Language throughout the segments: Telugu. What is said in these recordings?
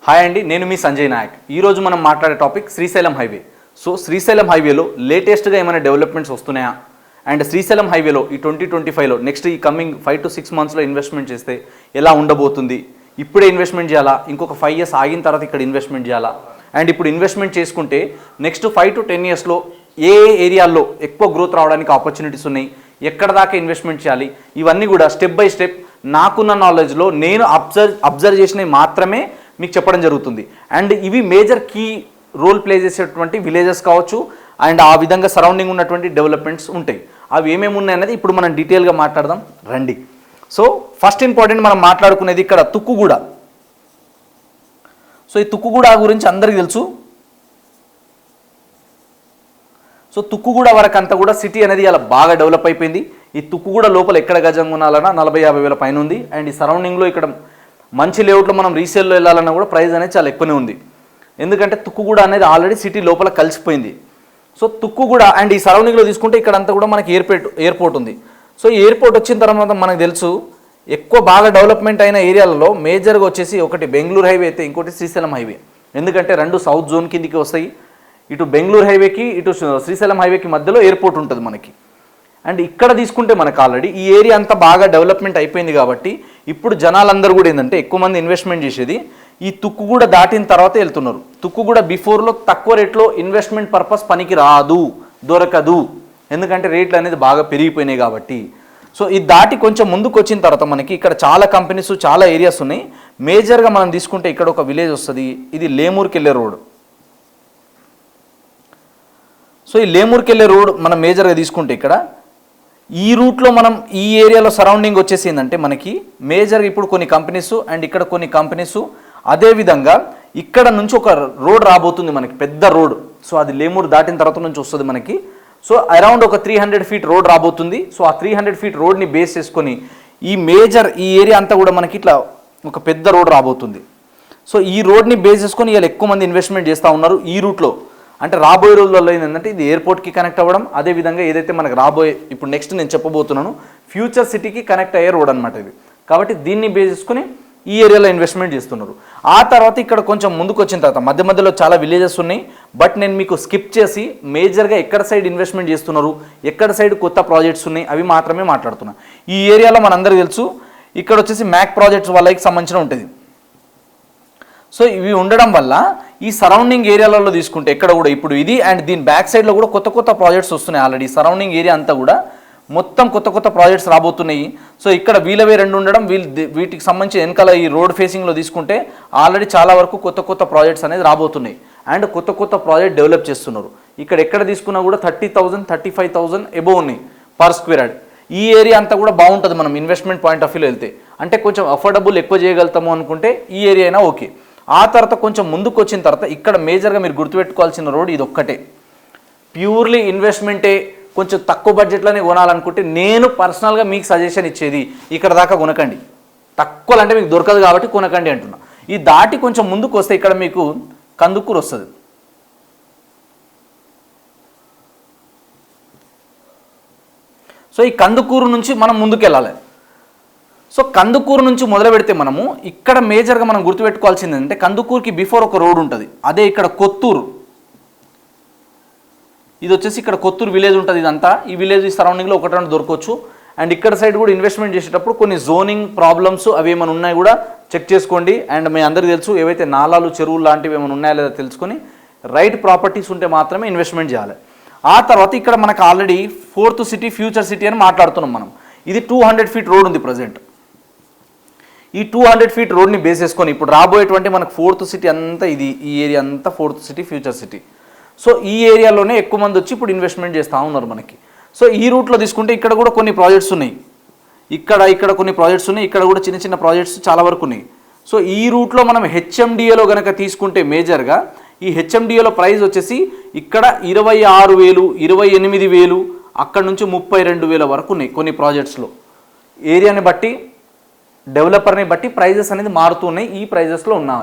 హాయ్ అండి, నేను మీ సంజయ్ నాయక్. ఈరోజు మనం మాట్లాడే topic Srisailam highway. So Srisailam హైవేలో లేటెస్ట్గా ఏమైనా డెవలప్మెంట్స్ వస్తున్నాయా, అండ్ శ్రీశైలం హైవేలో ఈ 2025లో నెక్స్ట్ ఈ కమింగ్ 5 to 6 monthsలో ఇన్వెస్ట్మెంట్ చేస్తే ఎలా ఉండబోతుంది, ఇప్పుడే ఇన్వెస్ట్మెంట్ చేయాలా, ఇంకొక 5 years ఆగిన తర్వాత ఇక్కడ ఇన్వెస్ట్మెంట్ చేయాలా, అండ్ ఇప్పుడు ఇన్వెస్ట్మెంట్ చేసుకుంటే నెక్స్ట్ 5 to 10 yearsలో ఏ ఏరియాల్లో ఎక్కువ గ్రోత్ రావడానికి ఆపర్చునిటీస్ ఉన్నాయి, ఎక్కడ దాకా ఇన్వెస్ట్మెంట్ చేయాలి, ఇవన్నీ కూడా స్టెప్ బై స్టెప్ నాకున్న నాలెడ్జ్లో నేను అబ్జర్వ్ చేసినవి మాత్రమే మీకు చెప్పడం జరుగుతుంది. అండ్ ఇవి మేజర్ కీ రోల్ ప్లే చేసేటువంటి విలేజెస్ కావచ్చు, అండ్ ఆ విధంగా సరౌండింగ్ ఉన్నటువంటి డెవలప్మెంట్స్ ఉంటాయి. అవి ఏమేమి ఉన్నాయనేది ఇప్పుడు మనం డీటెయిల్గా మాట్లాడదాం రండి. సో ఫస్ట్ ఇంపార్టెంట్ మనం మాట్లాడుకునేది ఇక్కడ తుక్కుగూడ. సో ఈ తుక్కుగూడ గురించి అందరికీ తెలుసు. సో తుక్కుగూడ వరకు అంతా కూడా సిటీ అనేది ఇలా బాగా డెవలప్ అయిపోయింది. ఈ తుక్కుగూడ లోపల ఎక్కడ గజం కొనాలన్నా 40-50 వేల పైన ఉంది. అండ్ ఈ సరౌండింగ్లో ఇక్కడ మంచి లేఅవుట్లో మనం రీసేల్లో వెళ్ళాలన్నా కూడా ప్రైస్ అనేది చాలా ఎక్కువనే ఉంది. ఎందుకంటే తుక్కుగూడ అనేది ఆల్రెడీ సిటీ లోపల కలిసిపోయింది. సో తుక్కుగూడ అండ్ ఈ సరౌండింగ్లో తీసుకుంటే ఇక్కడ అంతా కూడా మనకి ఎయిర్పోర్ట్ ఉంది. సో ఈ ఎయిర్పోర్ట్ వచ్చిన తర్వాత మనకు తెలుసు ఎక్కువ బాగా డెవలప్మెంట్ అయిన ఏరియాలలో మేజర్గా వచ్చేసి ఒకటి బెంగళూరు హైవే అయితే ఇంకోటి శ్రీశైలం హైవే. ఎందుకంటే రెండు సౌత్ జోన్ కిందికి వస్తాయి. ఇటు బెంగళూరు హైవేకి ఇటు శ్రీశైలం హైవేకి మధ్యలో ఎయిర్పోర్ట్ ఉంటుంది మనకి. అండ్ ఇక్కడ తీసుకుంటే మనకు ఆల్రెడీ ఈ ఏరియా అంతా బాగా డెవలప్మెంట్ అయిపోయింది కాబట్టి ఇప్పుడు జనాలందరూ కూడా ఏంటంటే ఎక్కువ మంది ఇన్వెస్ట్మెంట్ చేసేది ఈ తుక్కుగూడ దాటిన తర్వాత వెళ్తున్నారు. తుక్కుగూడ బిఫోర్లో తక్కువ రేట్లో ఇన్వెస్ట్మెంట్ పర్పస్ పనికి రాదు, దొరకదు. ఎందుకంటే రేట్లు అనేది బాగా పెరిగిపోయినాయి కాబట్టి. సో ఇది దాటి కొంచెం ముందుకు వచ్చిన తర్వాత మనకి ఇక్కడ చాలా కంపెనీస్ చాలా ఏరియాస్ ఉన్నాయి. మేజర్గా మనం తీసుకుంటే ఇక్కడ ఒక విలేజ్ వస్తుంది, ఇది లేమూర్కి వెళ్ళే రోడ్. సో ఈ లేమూర్కి వెళ్ళే రోడ్ మనం మేజర్గా తీసుకుంటే ఇక్కడ ఈ రూట్లో మనం ఈ ఏరియాలో సరౌండింగ్ వచ్చేసి ఏంటంటే మనకి మేజర్గా ఇప్పుడు కొన్ని కంపెనీస్ అండ్ ఇక్కడ కొన్ని కంపెనీస్, అదేవిధంగా ఇక్కడ నుంచి ఒక రోడ్ రాబోతుంది మనకి, పెద్ద రోడ్. సో అది లేమూరు దాటిన తర్వాత నుంచి వస్తుంది మనకి. సో అరౌండ్ ఒక 300 feet రోడ్ రాబోతుంది. సో ఆ 300 feet రోడ్ని బేస్ చేసుకొని ఈ ఏరియా అంతా కూడా మనకి ఇట్లా ఒక పెద్ద రోడ్ రాబోతుంది. సో ఈ రోడ్ని బేస్ చేసుకొని ఇలా ఎక్కువ మంది ఇన్వెస్ట్మెంట్ చేస్తూ ఉన్నారు ఈ రూట్లో. అంటే రాబోయే రోజుల్లో ఏంటంటే ఇది ఎయిర్పోర్ట్కి కనెక్ట్ అవ్వడం, అదేవిధంగా ఏదైతే మనకు ఇప్పుడు నెక్స్ట్ నేను చెప్పబోతున్నాను ఫ్యూచర్ సిటీకి కనెక్ట్ అయ్యే రోడ్ అనమాట ఇది. కాబట్టి దీన్ని బేస్ చేసుకుని ఈ ఏరియాలో ఇన్వెస్ట్మెంట్ చేస్తున్నారు. ఆ తర్వాత ఇక్కడ కొంచెం ముందుకు వచ్చిన తర్వాత మధ్యలో చాలా విలేజెస్ ఉన్నాయి. బట్ నేను మీకు స్కిప్ చేసి మేజర్గా ఎక్కడ సైడ్ ఇన్వెస్ట్మెంట్ చేస్తున్నారు, ఎక్కడ సైడ్ కొత్త ప్రాజెక్ట్స్ ఉన్నాయి అవి మాత్రమే మాట్లాడుతున్నాను. ఈ ఏరియాలో మనందరికీ తెలుసు ఇక్కడ వచ్చేసి మ్యాక్ ప్రాజెక్ట్స్ వాళ్ళకి సంబంధించిన ఉంటుంది. సో ఇవి ఉండడం వల్ల ఈ సరౌండింగ్ ఏరియాలలో తీసుకుంటే ఎక్కడ కూడా ఇప్పుడు ఇది అండ్ దీని బ్యాక్ సైడ్లో కూడా కొత్త ప్రాజెక్ట్స్ వస్తున్నాయి. ఆల్రెడీ సరౌండింగ్ ఏరియా అంతా కూడా మొత్తం కొత్త ప్రాజెక్ట్స్ రాబోతున్నాయి. సో ఇక్కడ వీళ్ళవే రెండు ఉండడం, వీటికి సంబంధించి వెనకాల ఈ రోడ్ ఫేసింగ్లో తీసుకుంటే ఆల్రెడీ చాలా వరకు కొత్త ప్రాజెక్ట్స్ అనేది రాబోతున్నాయి. అండ్ కొత్త ప్రాజెక్ట్ డెవలప్ చేస్తున్నారు. ఇక్కడ ఎక్కడ తీసుకున్నా కూడా 30,000 35,000 ఎబోవ్ ఉన్నాయి పర్ స్క్వేర్ యార్డ్. ఈ ఏరియా అంతా కూడా బాగుంటుంది మనం ఇన్వెస్ట్మెంట్ పాయింట్ ఆఫ్ వ్యూలో వెళ్తే. అంటే కొంచెం అఫోర్డబుల్ ఎక్కువ చేయగలుగుతాము అనుకుంటే ఈ ఏరియా అయినా ఓకే. ఆ తర్వాత కొంచెం ముందుకు వచ్చిన తర్వాత ఇక్కడ మేజర్గా మీరు గుర్తుపెట్టుకోవాల్సిన రోడ్ ఇది ఒక్కటే. ప్యూర్లీ ఇన్వెస్ట్మెంటే, కొంచెం తక్కువ బడ్జెట్లోనే కొనాలనుకుంటే నేను పర్సనల్గా మీకు సజెషన్ ఇచ్చేది ఇక్కడ దాకా కొనకండి. తక్కువ అంటే మీకు దొరకదు కాబట్టి కొనకండి అంటున్నా. ఈ దాటి కొంచెం ముందుకు వస్తే ఇక్కడ మీకు కందుకూరు వస్తుంది. సో ఈ కందుకూరు నుంచి మనం ముందుకు వెళ్ళాలి. సో కందుకూరు నుంచి మొదలు పెడితే మనము ఇక్కడ మేజర్గా మనం గుర్తుపెట్టుకోవాల్సింది ఏంటంటే కందుకూరుకి బిఫోర్ ఒక రోడ్ ఉంటుంది. అదే ఇక్కడ కొత్తూరు, ఇది వచ్చేసి ఇక్కడ కొత్తూరు విలేజ్ ఉంటుంది. ఇదంతా ఈ విలేజ్ సరౌండింగ్లో ఒకటి రెండు దొరకవచ్చు. అండ్ ఇక్కడ సైడ్ కూడా ఇన్వెస్ట్మెంట్ చేసేటప్పుడు కొన్ని జోనింగ్ ప్రాబ్లమ్స్ అవి ఏమైనా ఉన్నాయి కూడా చెక్ చేసుకోండి. అండ్ మీ అందరికీ తెలుసు ఏవైతే నాలాలు చెరువులు లాంటివి ఏమైనా ఉన్నాయో లేదా తెలుసుకొని రైట్ ప్రాపర్టీస్ ఉంటే మాత్రమే ఇన్వెస్ట్మెంట్ చేయాలి. ఆ తర్వాత ఇక్కడ మనకు already 4th city future city అని మాట్లాడుతున్నాం మనం. ఇది 200 feet రోడ్ ఉంది ప్రజెంట్. ఈ 200 feet రోడ్ని బేస్ చేసుకొని ఇప్పుడు రాబోయేటువంటి మనకు 4th సిటీ అంతా ఇది, ఈ ఏరియా అంతా 4th city future city. So ఈ ఏరియాలోనే ఎక్కువ మంది వచ్చి ఇప్పుడు ఇన్వెస్ట్మెంట్ చేస్తూ ఉన్నారు మనకి. సో ఈ రూట్లో తీసుకుంటే ఇక్కడ కూడా కొన్ని ప్రాజెక్ట్స్ ఉన్నాయి, ఇక్కడ కొన్ని ప్రాజెక్ట్స్ ఉన్నాయి, ఇక్కడ కూడా చిన్న ప్రాజెక్ట్స్ చాలా వరకు ఉన్నాయి. సో ఈ రూట్లో మనం హెచ్ఎండిఏలో కనుక తీసుకుంటే మేజర్గా ఈ హెచ్ఎండిఏలో ప్రైస్ వచ్చేసి ఇక్కడ 26,000 28,000 అక్కడ నుంచి 32,000 వరకు ఉన్నాయి కొన్ని ప్రాజెక్ట్స్లో. ఏరియాని బట్టి డెవలపర్ని బట్టి ప్రైజెస్ అనేది మారుతూ ఉన్నాయి. ఈ ప్రైజెస్లో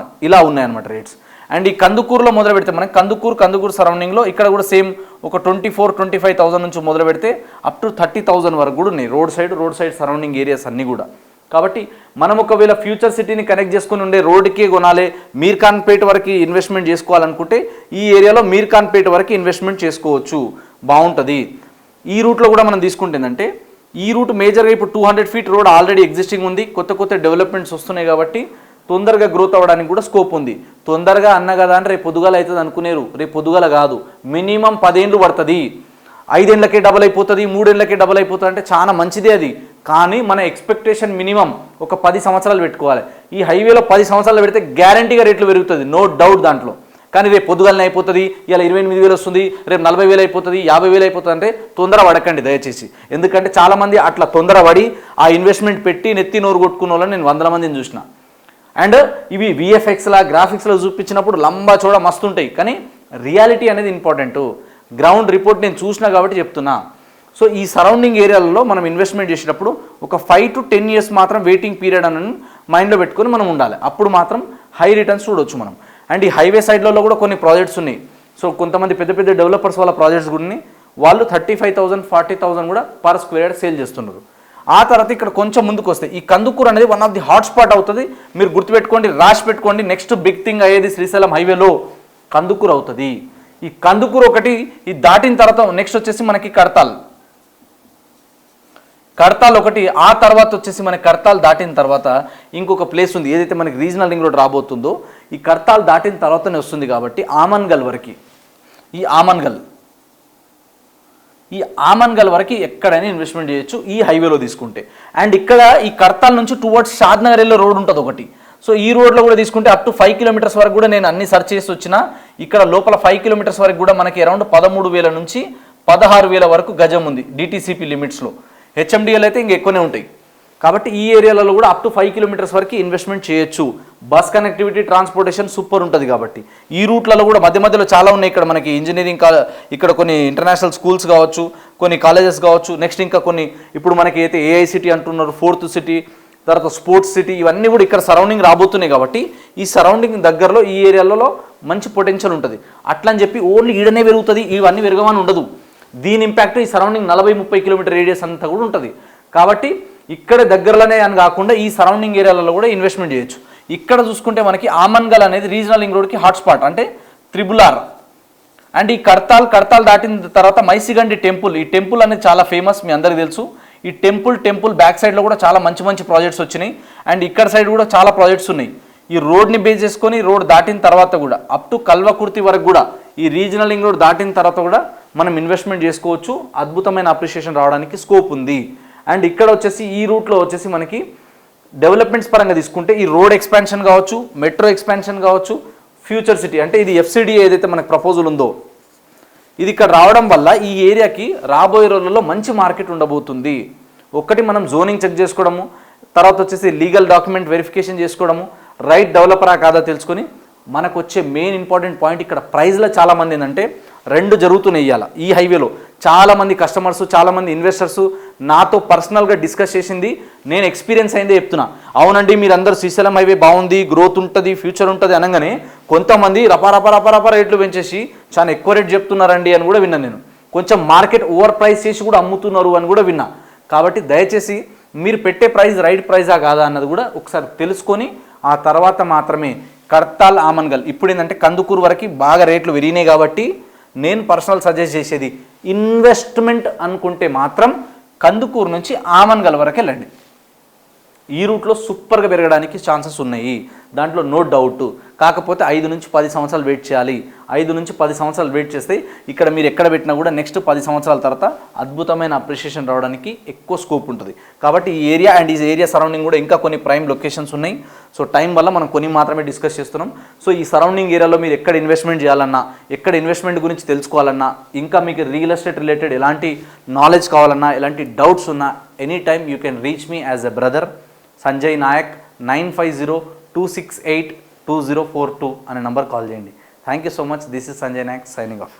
ఇలా ఉన్నాయన్నమాట రేట్స్. అండ్ ఈ కందుకూరులో మొదలు పెడితే మనకి కందుకూరు సరౌండింగ్లో ఇక్కడ కూడా సేమ్ ఒక 24-25,000 నుంచి మొదలు పెడితే అప్ టు 30,000 వరకు కూడా ఉన్నాయి రోడ్ సైడ్ సరౌండింగ్ ఏరియాస్ అన్నీ కూడా. కాబట్టి మనం ఒకవేళ ఫ్యూచర్ సిటీని కనెక్ట్ చేసుకుని ఉండే రోడ్డుకే కొనాలి, మీర్ఖాన్పేట వరకు ఇన్వెస్ట్మెంట్ చేసుకోవాలనుకుంటే ఈ ఏరియాలో మీర్ఖాన్పేట వరకు ఇన్వెస్ట్మెంట్ చేసుకోవచ్చు, బాగుంటుంది. ఈ రూట్లో కూడా మనం తీసుకుంటేందంటే ఈ రూట్ మేజర్గా ఇప్పుడు 200 ఫీట్ రోడ్ ఆల్రెడీ ఎగ్జిస్టింగ్ ఉంది, కొత్త కొత్త డెవలప్మెంట్స్ వస్తున్నాయి కాబట్టి తొందరగా గ్రోత్ అవ్వడానికి కూడా స్కోప్ ఉంది. తొందరగా అన్న కదా అని రేపు పొద్దుగాల అవుతుంది అనుకునేరు, రేపు పొద్దుగాల కాదు, మినిమం 10 ఏళ్ళు పడుతుంది. 5 ఏళ్ళకే డబల్ అయిపోతుంది, 3 ఏళ్ళకే డబల్ అయిపోతుంది అంటే చాలా మంచిదే అది. కానీ మన ఎక్స్పెక్టేషన్ మినిమం ఒక 10 సంవత్సరాలు పెట్టుకోవాలి. ఈ హైవేలో 10 సంవత్సరాలు పెడితే గ్యారంటీగా రేట్లు పెరుగుతుంది, నో డౌట్ దాంట్లో. కానీ రేపు పొద్దుగాలనే అయిపోతుంది, ఇలా 28,000 వస్తుంది, రేపు 40,000 అయిపోతుంది, 50,000 అయిపోతుంది అంటే తొందర పడకండి దయచేసి. ఎందుకంటే చాలామంది అట్లా తొందర పడి ఆ ఇన్వెస్ట్మెంట్ పెట్టి నెత్తి నోరు కొట్టుకున్న వాళ్ళని నేను 100 మందిని చూసిన. అండ్ ఇవి విఎఫ్ఎక్స్లా గ్రాఫిక్స్లో చూపించినప్పుడు లంబా చూడ మస్తు ఉంటాయి, కానీ రియాలిటీ అనేది ఇంపార్టెంట్. గ్రౌండ్ రిపోర్ట్ నేను చూసినా కాబట్టి చెప్తున్నా. సో ఈ సరౌండింగ్ ఏరియాలలో మనం ఇన్వెస్ట్మెంట్ చేసేటప్పుడు ఒక 5 to 10 years మాత్రం వెయిటింగ్ పీరియడ్ అని మైండ్లో పెట్టుకొని మనం ఉండాలి, అప్పుడు మాత్రం హై రిటర్న్స్ చూడవచ్చు మనం. అండ్ ఈ హైవే సైడ్లలో కూడా కొన్ని ప్రాజెక్ట్స్ ఉన్నాయి. సో కొంతమంది పెద్ద పెద్ద డెవలపర్స్ వాళ్ళ ప్రాజెక్ట్స్ కూడా వాళ్ళు 35,000 40,000 కూడా పర్ స్క్వేర్ యార్డ్ సేల్ చేస్తున్నారు. ఆ తర్వాత ఇక్కడ కొంచెం ముందుకు వస్తే ఈ కందుకూరు అనేది one of the hot spot అవుతుంది. మీరు గుర్తుపెట్టుకోండి, రాసి పెట్టుకోండి, నెక్స్ట్ బిగ్ థింగ్ అయ్యేది శ్రీశైలం హైవేలో కందుకూరు అవుతుంది. ఈ కందుకూరు ఒకటి ఇది దాటిన తర్వాత నెక్స్ట్ వచ్చేసి మనకి కడతాల్ ఒకటి, ఆ తర్వాత వచ్చేసి మనకి కడతాల్ దాటిన తర్వాత ఇంకొక ప్లేస్ ఉంది, ఏదైతే మనకి రీజనల్ రింగ్ రోడ్ రాబోతుందో ఈ కడతాల్ దాటిన తర్వాతనే వస్తుంది కాబట్టి ఆమన్గల్ వరకు, ఈ ఆమన్గల్ వరకు ఎక్కడైనా ఇన్వెస్ట్మెంట్ చేయొచ్చు ఈ హైవేలో తీసుకుంటే. అండ్ ఇక్కడ ఈ కడతాల్ నుంచి టువర్డ్స్ షాద్నగర్ వెళ్ళే రోడ్ ఉంటుంది ఒకటి. సో ఈ రోడ్లో కూడా తీసుకుంటే అప్ టు 5 kilometers వరకు కూడా నేను అన్ని సెర్చ్ చేసి వచ్చిన. ఇక్కడ లోపల 5 kilometers వరకు కూడా మనకి అరౌండ్ 13,000 నుంచి 16,000 వరకు గజం ఉంది డిటీసీపీ లిమిట్స్లో. హెచ్ఎండిఎల్ అయితే ఇంక ఎక్కువనే ఉంటాయి. కాబట్టి ఈ ఏరియాలలో కూడా అప్ టు 5 kilometers వరకు ఇన్వెస్ట్మెంట్ చేయొచ్చు. బస్ కనెక్టివిటీ, ట్రాన్స్పోర్టేషన్ సూపర్ ఉంటుంది. కాబట్టి ఈ రూట్లలో కూడా మధ్య మధ్యలో చాలా ఉన్నాయి. ఇక్కడ మనకి ఇంజనీరింగ్ ఇక్కడ కొన్ని ఇంటర్నేషనల్ స్కూల్స్ కావచ్చు, కొన్ని కాలేజెస్ కావచ్చు, నెక్స్ట్ ఇంకా కొన్ని ఇప్పుడు మనకి అయితే ఏఐ సిటీ అంటున్నారు, 4th సిటీ, తర్వాత స్పోర్ట్స్ సిటీ, ఇవన్నీ కూడా ఇక్కడ సరౌండింగ్ రాబోతున్నాయి. కాబట్టి ఈ సరౌండింగ్ దగ్గరలో ఈ ఏరియాలలో మంచి పొటెన్షియల్ ఉంటుంది. అట్లా అని చెప్పి ఓన్లీ ఈడనే పెరుగుతుంది, ఇవన్నీ పెరగమని ఉండదు. దీని ఇంపాక్ట్ ఈ సరౌండింగ్ 40-30 kilometer రేడియస్ అంతా కూడా ఉంటుంది. కాబట్టి ఇక్కడ దగ్గరలోనే అని కాకుండా ఈ సరౌండింగ్ ఏరియాలలో కూడా ఇన్వెస్ట్మెంట్ చేయొచ్చు. ఇక్కడ చూసుకుంటే మనకి ఆమన్గల్ అనేది రీజనల్ రింగ్ రోడ్కి హాట్స్పాట్, అంటే RRR. అండ్ ఈ కడతాల్ దాటిన తర్వాత మైసిగండి టెంపుల్, ఈ టెంపుల్ అనేది చాలా ఫేమస్, మీ అందరికీ తెలుసు. ఈ టెంపుల్ బ్యాక్ సైడ్లో కూడా చాలా మంచి ప్రాజెక్ట్స్ వచ్చినాయి. అండ్ ఇక్కడ సైడ్ కూడా చాలా ప్రాజెక్ట్స్ ఉన్నాయి. ఈ రోడ్ని బేస్ చేసుకొని రోడ్ దాటిన తర్వాత కూడా అప్ టు కల్వకుర్తి వరకు కూడా ఈ రీజనల్ రింగ్ రోడ్ దాటిన తర్వాత కూడా మనం ఇన్వెస్ట్మెంట్ చేసుకోవచ్చు. అద్భుతమైన అప్రిషియేషన్ రావడానికి స్కోప్ ఉంది. అండ్ ఇక్కడ వచ్చేసి ఈ రూట్లో వచ్చేసి మనకి డెవలప్మెంట్స్ పరంగా తీసుకుంటే ఈ రోడ్ ఎక్స్పాన్షన్ కావచ్చు, మెట్రో ఎక్స్పాన్షన్ కావచ్చు, ఫ్యూచర్ సిటీ అంటే ఇది FCDA ఏదైతే మనకు ప్రపోజల్ ఉందో ఇది ఇక్కడ రావడం వల్ల ఈ ఏరియాకి రాబోయే రోజుల్లో మంచి మార్కెట్ ఉండబోతుంది. ఒకటి మనం జోనింగ్ చెక్ చేసుకోవడము, తర్వాత వచ్చేసి లీగల్ డాక్యుమెంట్ వెరిఫికేషన్ చేసుకోవడము, రైట్ డెవలపరా కాదా తెలుసుకొని మనకు వచ్చే మెయిన్ ఇంపార్టెంట్ పాయింట్ ఇక్కడ ప్రైస్లో చాలామంది ఏంటంటే 2 జరుగుతున్నాయి ఇవాళ ఈ హైవేలో. చాలామంది కస్టమర్స్, చాలామంది ఇన్వెస్టర్స్ నాతో పర్సనల్గా డిస్కస్ చేసింది, నేను ఎక్స్పీరియన్స్ అయిందే చెప్తున్నా. అవునండి మీరందరూ శ్రీశైలం హైవే బాగుంది, గ్రోత్ ఉంటుంది, ఫ్యూచర్ ఉంటుంది అనగానే కొంతమంది రపా రేట్లు పెంచేసి చాలా ఎక్కువ రేట్ చెప్తున్నారండి అని కూడా విన్నాను నేను. కొంచెం మార్కెట్ ఓవర్ ప్రైస్ చేసి కూడా అమ్ముతున్నారు అని కూడా విన్నా. కాబట్టి దయచేసి మీరు పెట్టే ప్రైస్ రైట్ ప్రైజా కాదా అన్నది కూడా ఒకసారి తెలుసుకొని ఆ తర్వాత మాత్రమే కడతాల్ ఆమన్గల్. ఇప్పుడు ఏంటంటే కందుకూరు వరకు బాగా రేట్లు పెరిగినాయి కాబట్టి నేను పర్సనల్ సజెస్ట్ చేసేది ఇన్వెస్ట్మెంట్ అనుకుంటే మాత్రం కందుకూరు నుంచి ఆమన్గల్ వరకు వెళ్ళండి. ఈ రూట్లో సూపర్గా పెరగడానికి ఛాన్సెస్ ఉన్నాయి, దాంట్లో నో డౌట్. కాకపోతే 5 నుంచి 10 సంవత్సరాలు వెయిట్ చేయాలి. 5 నుంచి 10 సంవత్సరాలు వెయిట్ చేస్తే ఇక్కడ మీరు ఎక్కడ పెట్టినా కూడా నెక్స్ట్ 10 సంవత్సరాల తర్వాత అద్భుతమైన అప్రిషియేషన్ రావడానికి ఎక్కువ స్కోప్ ఉంటుంది. కాబట్టి ఈ ఏరియా అండ్ ఈ ఏరియా సరౌండింగ్ కూడా ఇంకా కొన్ని ప్రైమ్ లొకేషన్స్ ఉన్నాయి. సో టైం వల్ల మనం కొన్ని మాత్రమే డిస్కస్ చేస్తున్నాం. సో ఈ సరౌండింగ్ ఏరియాలో మీరు ఎక్కడ ఇన్వెస్ట్మెంట్ చేయాలన్నా, ఎక్కడ ఇన్వెస్ట్మెంట్ గురించి తెలుసుకోవాలన్నా, ఇంకా మీకు రియల్ ఎస్టేట్ రిలేటెడ్ ఎలాంటి నాలెడ్జ్ కావాలన్నా, ఎలాంటి డౌట్స్ ఉన్నా, any time you can reach me as a brother Sanjay Nayak. 9502682042 అనే నంబర్ కాల్ చేయండి. Thank you so much. This is Sanjay Nayak signing of.